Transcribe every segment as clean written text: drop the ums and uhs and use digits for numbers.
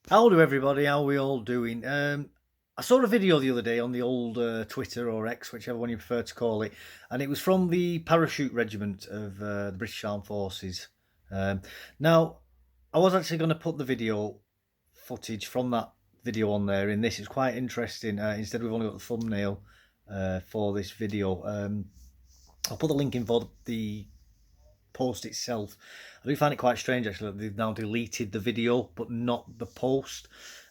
How do everybody? How are we all doing? I saw a video the other day on the old Twitter or X, whichever one you prefer to call it, and it was from the Parachute Regiment of the British Armed Forces. Um, Now, I was actually going to put the video footage from that video on there in this. It's quite interesting. Instead, we've only got the thumbnail for this video. I'll put the link in for the post itself. I do find it quite strange actually that they've now deleted the video but not the post.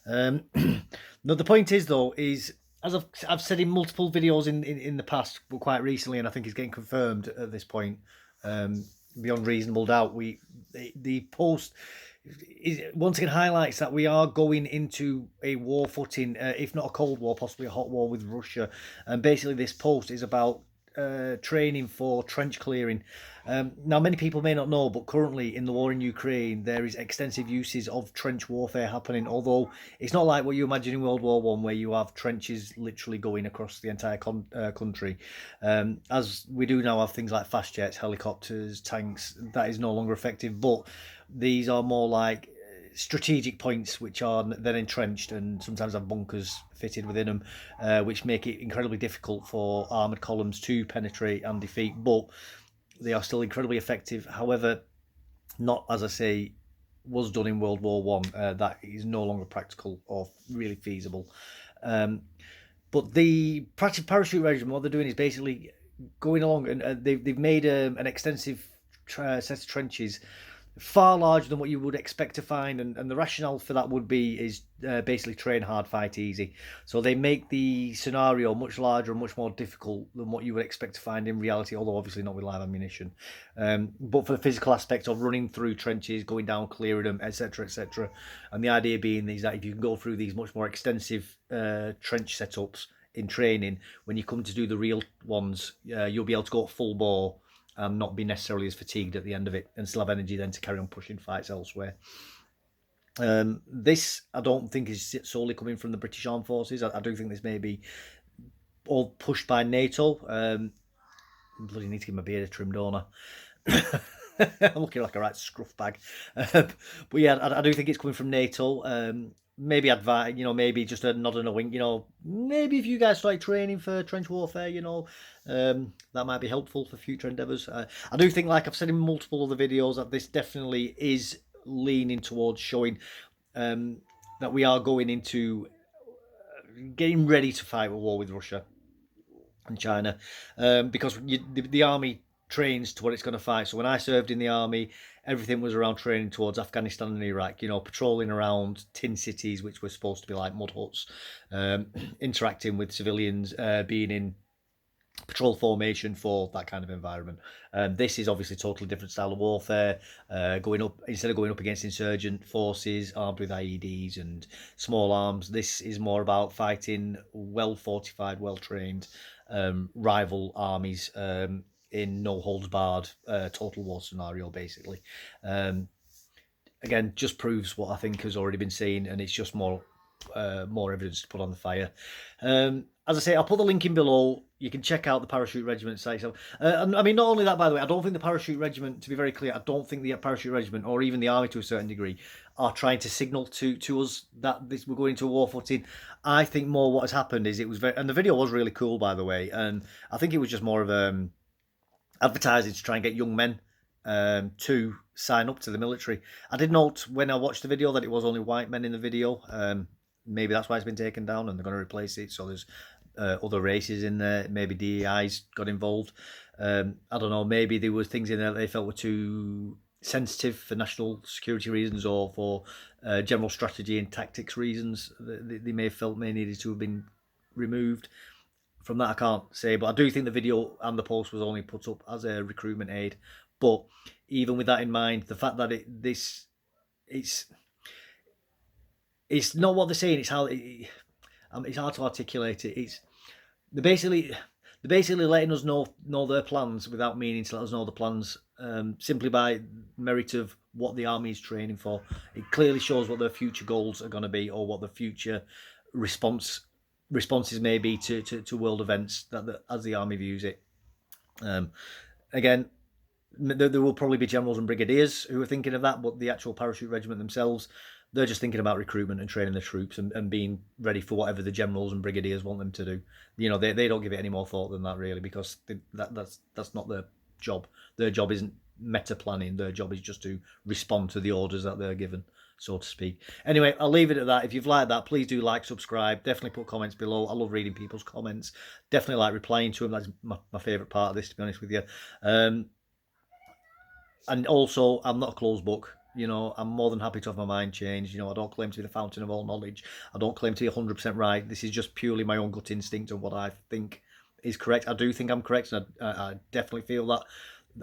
No, the point is though is as I've said in multiple videos in the past, but quite recently, and I think it's getting confirmed at this point, beyond reasonable doubt. The post is once again highlights that we are going into a war footing, if not a cold war, possibly a hot war with Russia. And basically, this post is about training for trench clearing. Now, many people may not know, but currently in the war in Ukraine, there is extensive uses of trench warfare happening. Although it's not like what you imagine in World War One, where you have trenches literally going across the entire country. As we do now have things like fast jets, helicopters, tanks. That is no longer effective, but these are more like strategic points which are then entrenched and sometimes have bunkers fitted within them, which make it incredibly difficult for armoured columns to penetrate and defeat. But they are still incredibly effective. However, not as I say was done in World War One. That is no longer practical or really feasible. Um, but the parachute regiment, what they're doing is basically going along, and they've made an extensive set of trenches far larger than what you would expect to find, and the rationale for that would be is basically train hard, fight easy. So they make the scenario much larger and much more difficult than what you would expect to find in reality, although obviously not with live ammunition. But for the physical aspect of running through trenches, going down, clearing them, etc., etc., and the idea being is that if you can go through these much more extensive trench setups in training, when you come to do the real ones, you'll be able to go full bore and not be necessarily as fatigued at the end of it and still have energy then to carry on pushing fights elsewhere. This, I don't think, is solely coming from the British Armed Forces. I do think this may be all pushed by NATO. Bloody need to get my beard trimmed, don't I? I'm looking like a right scruff bag. But yeah, I do think it's coming from NATO. Maybe advise, maybe just a nod and a wink. Maybe if you guys start training for trench warfare, that might be helpful for future endeavours. I do think, like I've said in multiple other videos, that this definitely is leaning towards showing that we are going into getting ready to fight a war with Russia and China, because the army trains to what it's going to fight. So when I served in the army, everything was around training towards Afghanistan and Iraq. Patrolling around tin cities, which were supposed to be like mud huts, interacting with civilians, being in patrol formation for that kind of environment. This is obviously a totally different style of warfare. Going up instead of going up against insurgent forces armed with IEDs and small arms, this is more about fighting well fortified, well trained rival armies in no holds barred total war scenario, basically. Um, Again, just proves what I think has already been seen, and it's just more evidence to put on the fire. As I say, I'll put the link in below. You can check out the Parachute Regiment site. So, I mean, not only that, by the way, I don't think the Parachute Regiment, to be very clear, I don't think the Parachute Regiment or even the Army to a certain degree are trying to signal to us that we're going into a war footing. I think more what has happened is it was very, and the video was really cool, by the way, and I think it was just more of advertising to try and get young men to sign up to the military. I did note when I watched the video that it was only white men in the video. Maybe that's why it's been taken down and they're going to replace it. So there's other races in there. Maybe DEI's got involved. I don't know. Maybe there were things in there that they felt were too sensitive for national security reasons or for general strategy and tactics reasons. They may have felt may needed to have been removed. From that, I can't say, but I do think the video and the post was only put up as a recruitment aid. But even with that in mind, the fact that it's not what they're saying. It's how it's hard to articulate it. They're basically they're basically letting us know their plans without meaning to let us know the plans, simply by merit of what the army is training for. It clearly shows what their future goals are going to be or what the future responses may be to world events as the army views it. Um, Again, there will probably be generals and brigadiers who are thinking of that, but the actual parachute regiment themselves, They're just thinking about recruitment and training the troops and being ready for whatever the generals and brigadiers want them to do. You know, they don't give it any more thought than that, really, because that's not their job. Their job isn't meta planning. Their job is just to respond to the orders that they're given, so to speak. Anyway, I'll leave it at that. If you've liked that, please do like, subscribe. Definitely put comments below. I love reading people's comments. Definitely like replying to them. That's my favourite part of this, to be honest with you. And also, I'm not a closed book. You know, I'm more than happy to have my mind changed. You know, I don't claim to be the fountain of all knowledge. I don't claim to be 100% right. This is just purely my own gut instinct and what I think is correct. I do think I'm correct, and I definitely feel that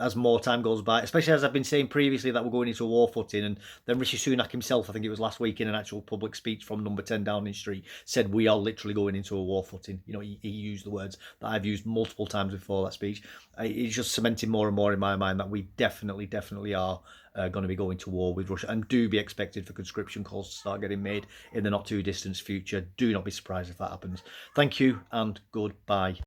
as more time goes by, especially as I've been saying previously that we're going into a war footing, and then Rishi Sunak himself, I think it was last week in an actual public speech from number 10 Downing Street, said we are literally going into a war footing. You know, he used the words that I've used multiple times before that speech. It's just cementing more and more in my mind that we definitely are going to be going to war with Russia, and do be expected for conscription calls to start getting made in the not too distant future. Do not be surprised if that happens. Thank you and goodbye.